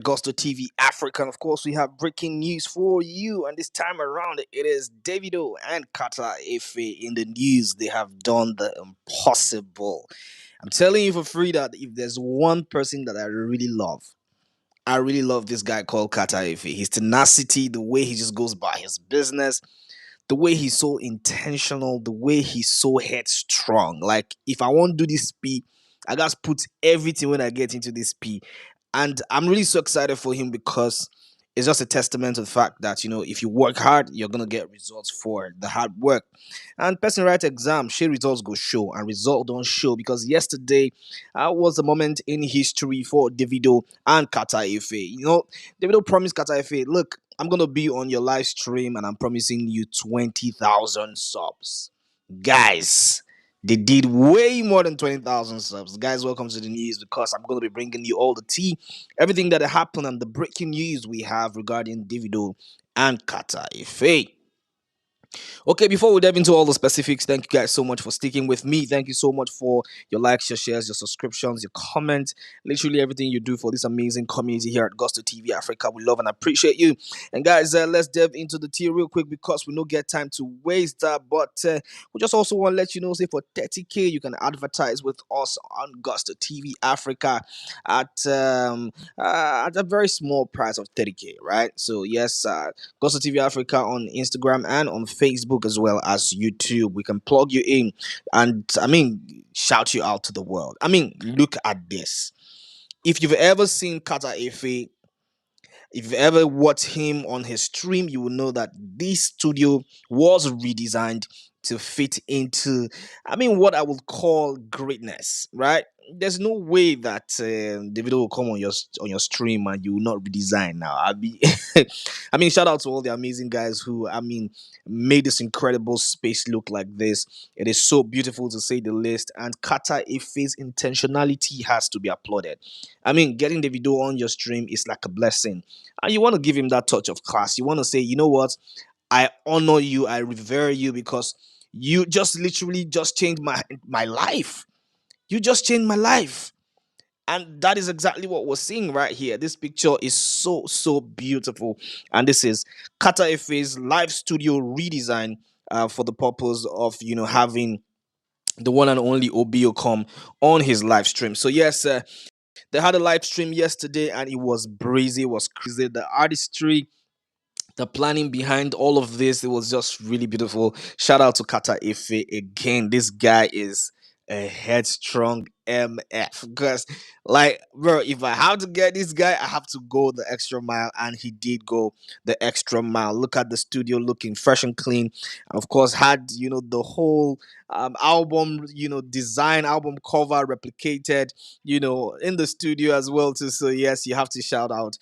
Gusto TV Africa. And of course, we have breaking news for you. And this time around, it is Davido and Carter Efe in the news. They have done the impossible. I'm telling you for free that if there's one person that I really love this guy called Carter Efe. His tenacity, the way he just goes by his business, the way he's so intentional, the way he's so headstrong. Like, if I want to do this P, I gotta put everything when I get into this P. And I'm really so excited for him because it's just a testament to the fact that, if you work hard, you're gonna get results for the hard work. And person write exam, share results go show, and result don't show because yesterday was a moment in history for Davido and Carter Efe. Davido promised Carter Efe, look, I'm gonna be on your live stream and I'm promising you 20,000 subs. Guys, they did way more than 20,000 subs. Guys, welcome to the news because I'm gonna be bringing you all the tea, everything that happened, and the breaking news we have regarding Davido and Carter Efe. Okay, before we dive into all the specifics, thank you guys so much for sticking with me. Thank you so much for your likes, your shares, your subscriptions, your comments, literally everything you do for this amazing community here at Gusto TV Africa. We love and appreciate you. And guys, let's dive into the tea real quick because we don't get time to waste that. But we just also want to let you know, say for 30K, you can advertise with us on Gusto TV Africa at a very small price of 30K, right? So yes, Gusto TV Africa on Instagram and on Facebook as well as YouTube. We can plug you in and shout you out to the world. Look at this. If you've ever seen Carter Efe, if you've ever watched him on his stream, you will know that this studio was redesigned to fit into, what I would call greatness, right? There's no way that the video will come on your stream and you will not redesign. Now, shout out to all the amazing guys who, made this incredible space look like this. It is so beautiful to say the least. And Carter Efe's intentionality has to be applauded. Getting the video on your stream is like a blessing. And you want to give him that touch of class. You want to say, you know what? I honor you. I revere you because you just literally just changed my life. You just changed my life. And that is exactly what we're seeing right here. This picture is so, so beautiful. And this is Carter Efe's live studio redesign for the purpose of, having the one and only Obio come on his live stream. So, yes, they had a live stream yesterday and it was breezy, it was crazy. The artistry, the planning behind all of this, it was just really beautiful. Shout out to Carter Efe again. This guy is a headstrong MF because, like, bro, if I have to get this guy, I have to go the extra mile, and he did go the extra mile. Look at the studio looking fresh and clean, and of course had the whole album design, album cover replicated in the studio as well too. So yes, you have to shout out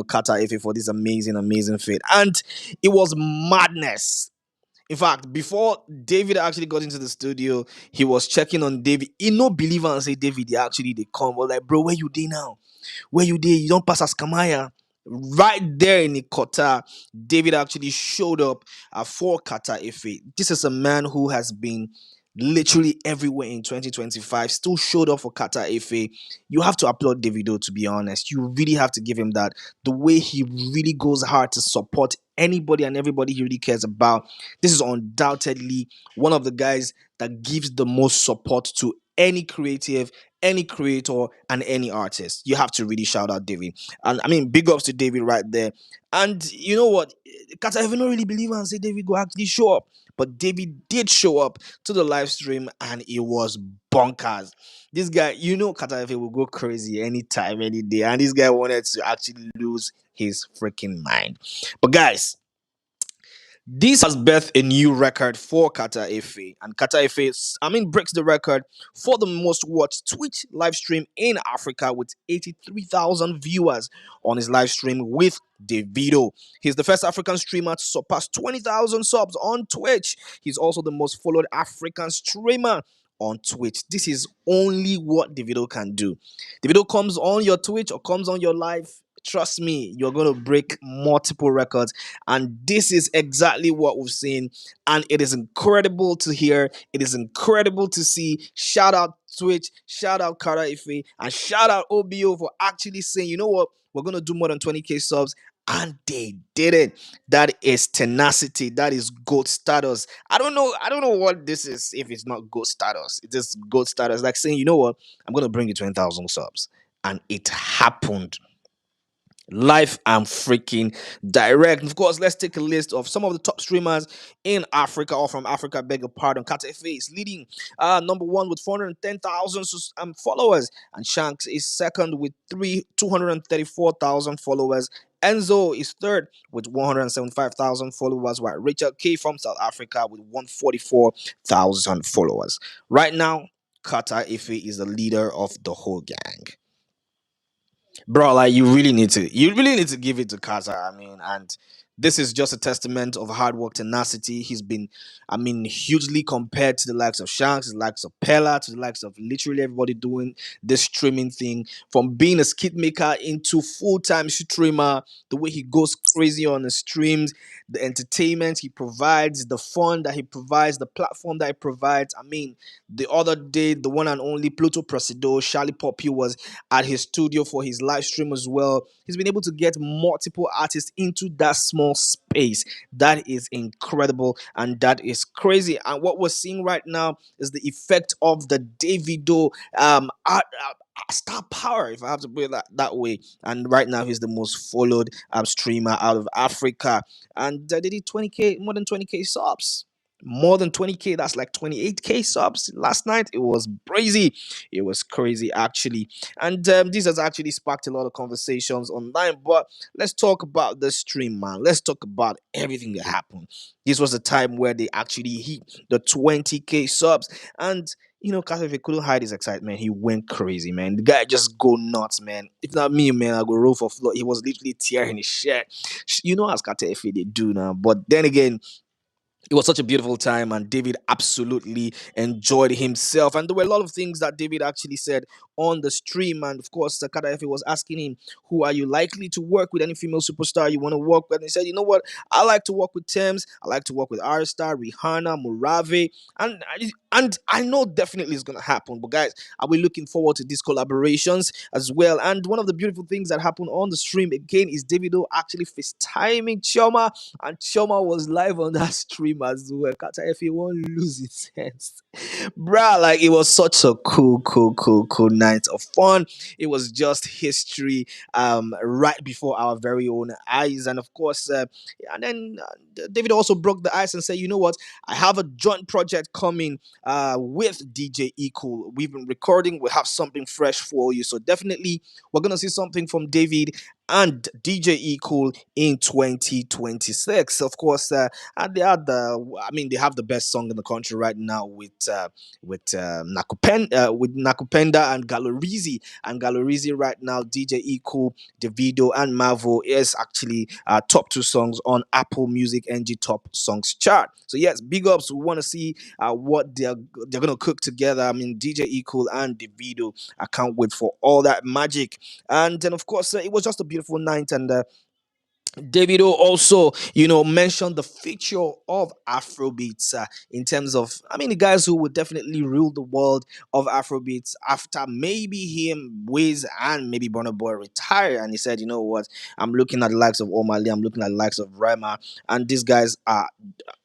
Carter Efe for this amazing fit. And it was madness. In fact, before David actually got into the studio, he was checking on David. He no believer and say, David, they come. Well, like, bro, where you dey now? Where you dey? You don't pass as Kamaya. Right there in the Qatar, David actually showed up for Carter Efe. This is a man who has been literally everywhere in 2025, still showed up for Carter Efe. You have to applaud Davido, to be honest. You really have to give him that. The way he really goes hard to support anybody and everybody he really cares about. This is undoubtedly one of the guys that gives the most support to any creative, any creator, and any artist. You have to really shout out David. And big ups to David right there. And you know what? Carter Efe don't really believe and say David go actually show up. But David did show up to the live stream and it was bonkers. This guy, Carter Efe will go crazy anytime, any day. And this guy wanted to actually lose his freaking mind. But guys, this has birthed a new record for Carter Efe, and Carter Efe, breaks the record for the most watched Twitch live stream in Africa with 83,000 viewers on his live stream with Davido. He's the first African streamer to surpass 20,000 subs on Twitch. He's also the most followed African streamer on Twitch. This is only what Davido can do. Davido comes on your Twitch or comes on your live. Trust me, you're going to break multiple records. And this is exactly what we've seen. And it is incredible to hear. It is incredible to see. Shout out Twitch. Shout out Carter Efe. And shout out OBO for actually saying, you know what? we're gonna do more than 20K subs. And they did it. That is tenacity. That is gold status. I don't know what this is if it's not gold status. It is gold status. Like saying, you know what? I'm gonna bring you 20,000 subs. And it happened live and freaking direct. Of course, let's take a list of some of the top streamers in Africa or from Africa. Beg your pardon. Carter Efe is leading, number one with 410,000 followers, and Shanks is second with 234,000 followers. Enzo is third with 175,000 followers, while Rachel K from South Africa with 144,000 followers. Right now, Carter Efe is the leader of the whole gang, bro. Like you really need to give it to Kaza. I mean, and this is just a testament of hard work, tenacity. He's been, I mean, hugely compared to the likes of Shanks, the likes of Pella, to the likes of literally everybody doing this streaming thing, from being a skit maker into full-time streamer. The way he goes crazy on the streams, the entertainment he provides, the fun that he provides, the platform that he provides. I mean, the other day, the one and only Pluto Presido, Charlie Poppy, was at his studio for his live stream as well. He's been able to get multiple artists into that small space. That is incredible and that is crazy. And what we're seeing right now is the effect of the Davido star power, if I have to put it that way. And right now, he's the most followed streamer out of Africa. And they did 20K, more than 20K subs. More than 20K, that's like 28K subs last night. It was crazy. It was crazy, actually. And this has actually sparked a lot of conversations online. But let's talk about the stream, man. Let's talk about everything that happened. This was a time where they actually hit the 20K subs. And Carter, if he couldn't hide his excitement, he went crazy, man. The guy just go nuts, man. If not me, man, I go roll for floor. He was literally tearing his shirt. You know, as Carter Efe they do now. But then again, it was such a beautiful time, and David absolutely enjoyed himself. And there were a lot of things that David actually said on the stream. And of course, Takada Efe was asking him, who are you likely to work with? Any female superstar you want to work with? And he said, you know what? I like to work with Thames. I like to work with Aristar, Rihanna, Murave. And I know definitely it's going to happen. But guys, are we looking forward to these collaborations as well? And one of the beautiful things that happened on the stream again is Davido actually FaceTiming Chioma, and Chioma was live on that stream as well. Kata if he won't lose his sense. Bruh, like it was such a cool night of fun. It was just history right before our very own eyes. And of course, and then David also broke the ice and said, you know what? I have a joint project coming with DJ Equal. We've been recording, we have something fresh for you. So definitely we're gonna see something from David and DJ Equal in 2026. Of course, and they have the best song in the country right now with Nakupenda and Galorizi. And Galorizi right now, DJ Equal, Davido, and Marvel is actually top two songs on Apple Music NG Top Songs chart. So yes, big ups. We want to see what they're gonna cook together. I mean, DJ Equal and Davido. I can't wait for all that magic. And then of course, it was just a beautiful night. And Davido also, mentioned the future of Afrobeats in terms of, I mean, the guys who would definitely rule the world of Afrobeats after maybe him, Wiz, and maybe Burna Boy retire. And he said, you know what, I'm looking at the likes of Omali, I'm looking at the likes of Rema, and these guys are,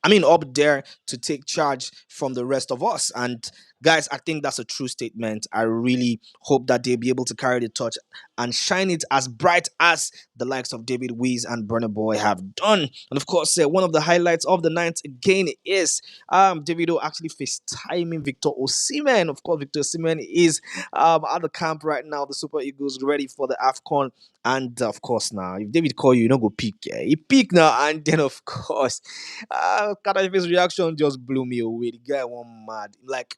I mean, up there to take charge from the rest of us. And guys, I think that's a true statement. I really hope that they'll be able to carry the torch and shine it as bright as the likes of David Wiz and Burna Boy have done. And of course, one of the highlights of the night again is Davido actually FaceTiming Victor Osimhen. Of course, Victor Osimhen is at the camp right now. The Super Eagles ready for the AFCON. And of course, now if David call you, you don't go peak. Yeah, he peak now, and then of course, Kadafe's reaction just blew me away. The guy went mad. Like,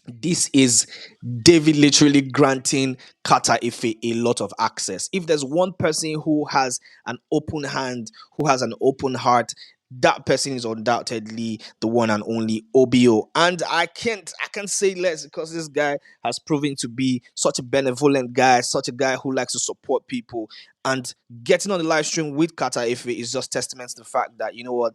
this is David literally granting Carter Efe a lot of access. If there's one person who has an open hand, who has an open heart, that person is undoubtedly the one and only OBO. And I can't say less because this guy has proven to be such a benevolent guy, such a guy who likes to support people. And getting on the live stream with Carter Efe is just testament to the fact that, you know what,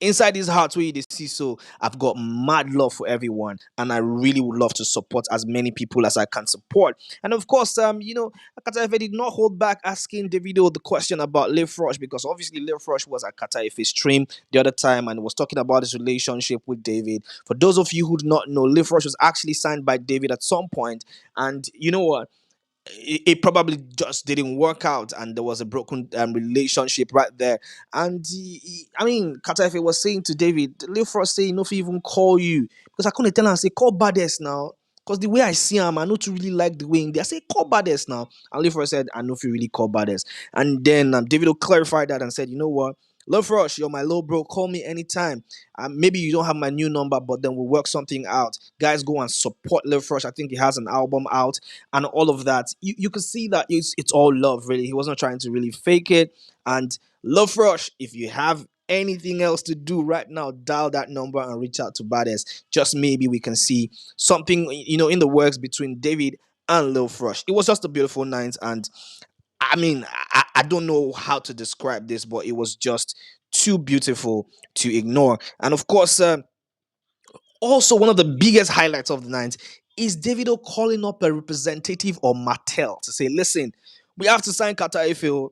inside these hearts where you see, so I've got mad love for everyone, and I really would love to support as many people as I can support. And of course, Carter Efe did not hold back asking Davido the question about Live Rush, because obviously Live Rush was at Carter Efe's stream the other time and was talking about his relationship with David. For those of you who do not know, Live Rush was actually signed by David at some point, and you know what? It probably just didn't work out, and there was a broken relationship right there. And I mean, Carter Efe was saying to David, "Live for us saying no, if he even call you, because I couldn't tell him, say call Baddest now." Because the way I see him, I not really like the way in there. I say call Baddest now, and Live for us said, "I know if you really call Baddest." And then David clarified that and said, "You know what? Love Rush, you're my little bro. Call me anytime. Maybe you don't have my new number, but then we'll work something out. Guys, go and support Love Rush. I think he has an album out and all of that." You can see that it's all love, really. He wasn't trying to really fake it. And Love Rush, if you have anything else to do right now, dial that number and reach out to Badass. Just maybe we can see something, in the works between David and Love Rush. It was just a beautiful night, and I mean, I don't know how to describe this, but it was just too beautiful to ignore. And of course, also one of the biggest highlights of the night is Davido calling up a representative of Mattel to say, "Listen, we have to sign Carter Efe."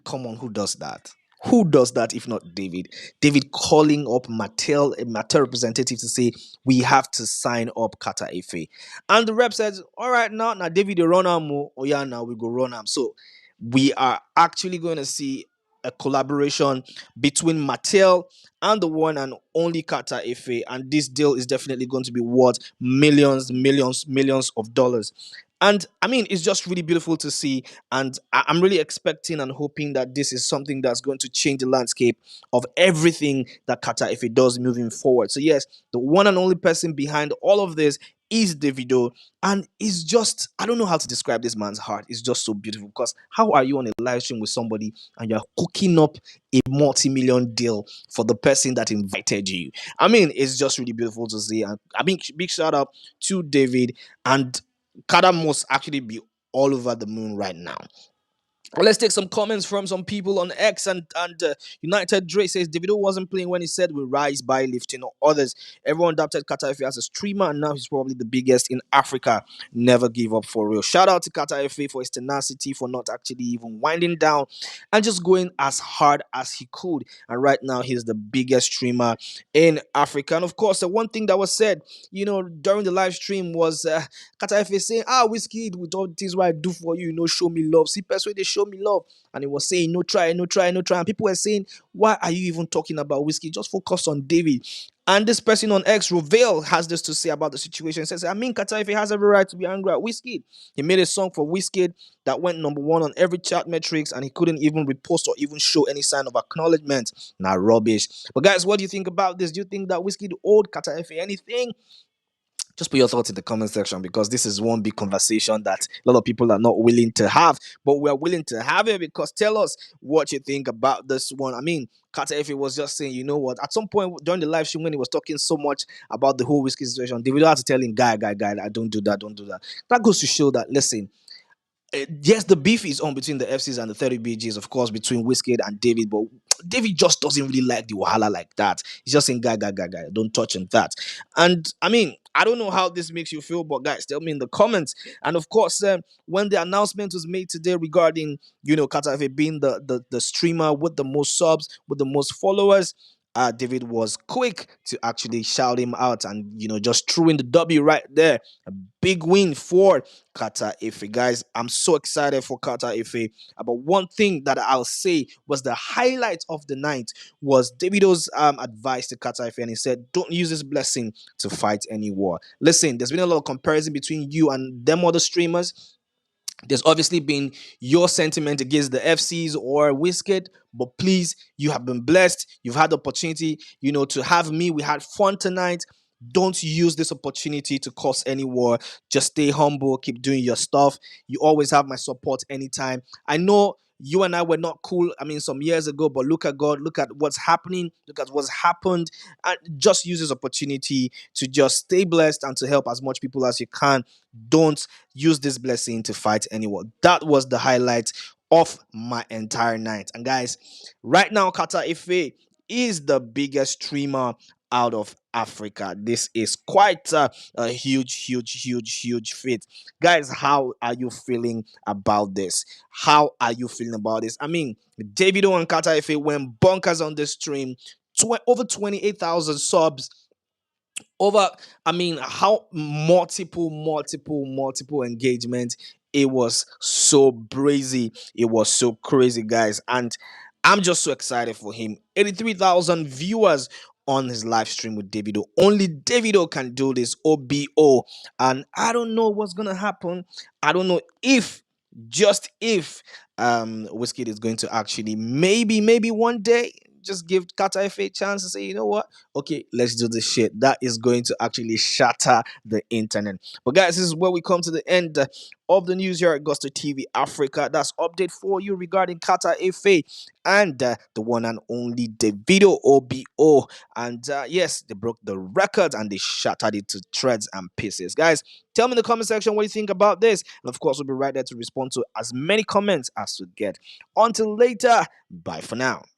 Come on, who does that? Who does that if not David? David calling up a Mattel representative to say, "We have to sign up Carter Efe." And the rep says, "All right, now David, you run am. Oh yeah, now we go run am." So we are actually going to see a collaboration between Mattel and the one and only Carter Efe, and this deal is definitely going to be worth millions, millions, millions of dollars. And I mean, it's just really beautiful to see. And I'm really expecting and hoping that this is something that's going to change the landscape of everything that Carter Efe does moving forward. So, yes, the one and only person behind all of this is Davido. And it's just, I don't know how to describe this man's heart. It's just so beautiful, because how are you on a live stream with somebody and you're cooking up a multi-million deal for the person that invited you? I mean, it's just really beautiful to see. And I mean, big shout out to David. And Kada must actually be all over the moon right now. Well, let's take some comments from some people on X, and United Dre says Davido wasn't playing when he said we rise by lifting others. Everyone adopted Carter Efe as a streamer, and now he's probably the biggest in Africa. Never give up, for real. Shout out to Carter Efe for his tenacity, for not actually even winding down and just going as hard as he could. And right now he's the biggest streamer in Africa. And of course, the one thing that was said, during the live stream was Carter Efe saying, Whiskey, with all the things what I do for you, show me love. See, persuade they show me love. And he was saying, no try, no try, no try. And people were saying, why are you even talking about Whiskey? Just focus on David. And this person on X, Reveal, has this to say about the situation. He says, I mean, Carter Efe has every right to be angry at Whiskey. He made a song for Whiskey that went number one on every chart metrics, and he couldn't even repost or even show any sign of acknowledgement. Nah, rubbish. But guys, what do you think about this? Do you think that Whiskey owed Carter Efe anything? Just put your thoughts in the comment section, because this is one big conversation that a lot of people are not willing to have, but we're willing to have it, because tell us what you think about this one. I mean, Carter Efe was just saying, you know what, at some point during the live stream when he was talking so much about the whole Whiskey situation, David had to tell him, guy, I don't do that, don't do that. That goes to show that, listen, yes, the beef is on between the FCs and the 30BGs, of course, between Wizkid and David, but David just doesn't really like the Wahala like that. He's just saying, guy, don't touch on that. And I mean, I don't know how this makes you feel, but guys, tell me in the comments. And of course, when the announcement was made today regarding, Carter Efe being the streamer with the most subs, with the most followers, David was quick to actually shout him out and, just threw in the W right there. A big win for Carter Efe. Guys, I'm so excited for Carter Efe. But one thing that I'll say was the highlight of the night was Davido's advice to Carter Efe, and he said, don't use this blessing to fight any war. Listen, there's been a lot of comparison between you and them other streamers. There's obviously been your sentiment against the FCs or Wizkid, but please, you have been blessed. You've had the opportunity, to have me. We had fun tonight. Don't use this opportunity to cause any war. Just stay humble. Keep doing your stuff. You always have my support anytime. I know you and I were not cool, some years ago, but look at God. Look at what's happening. Look at what's happened. And just use this opportunity to just stay blessed and to help as much people as you can. Don't use this blessing to fight anyone. That was the highlight of my entire night. And guys, right now, Carter Efe is the biggest streamer out of Africa. This is quite a huge feat. Guys, how are you feeling about this? How are you feeling about this? I mean, Davido and Carter Efe went bonkers on the stream. Over 28,000 subs, over, I mean, how multiple engagement. It was so brazy, it was so crazy, guys, and I'm just so excited for him. 83,000 viewers on his live stream with Davido. Only Davido can do this, OBO. And I don't know what's gonna happen. I don't know if, just if, Whiskey is going to actually maybe one day just give Carter Efe a chance to say, you know what, okay, let's do this shit. That is going to actually shatter the internet. But guys, this is where we come to the end of the news here at Gusto TV Africa. That's update for you regarding Carter Efe and the one and only Davido, OBO. And yes, they broke the record and they shattered it to shreds and pieces. Guys, tell me in the comment section what you think about this. And of course, we'll be right there to respond to as many comments as we get. Until later, bye for now.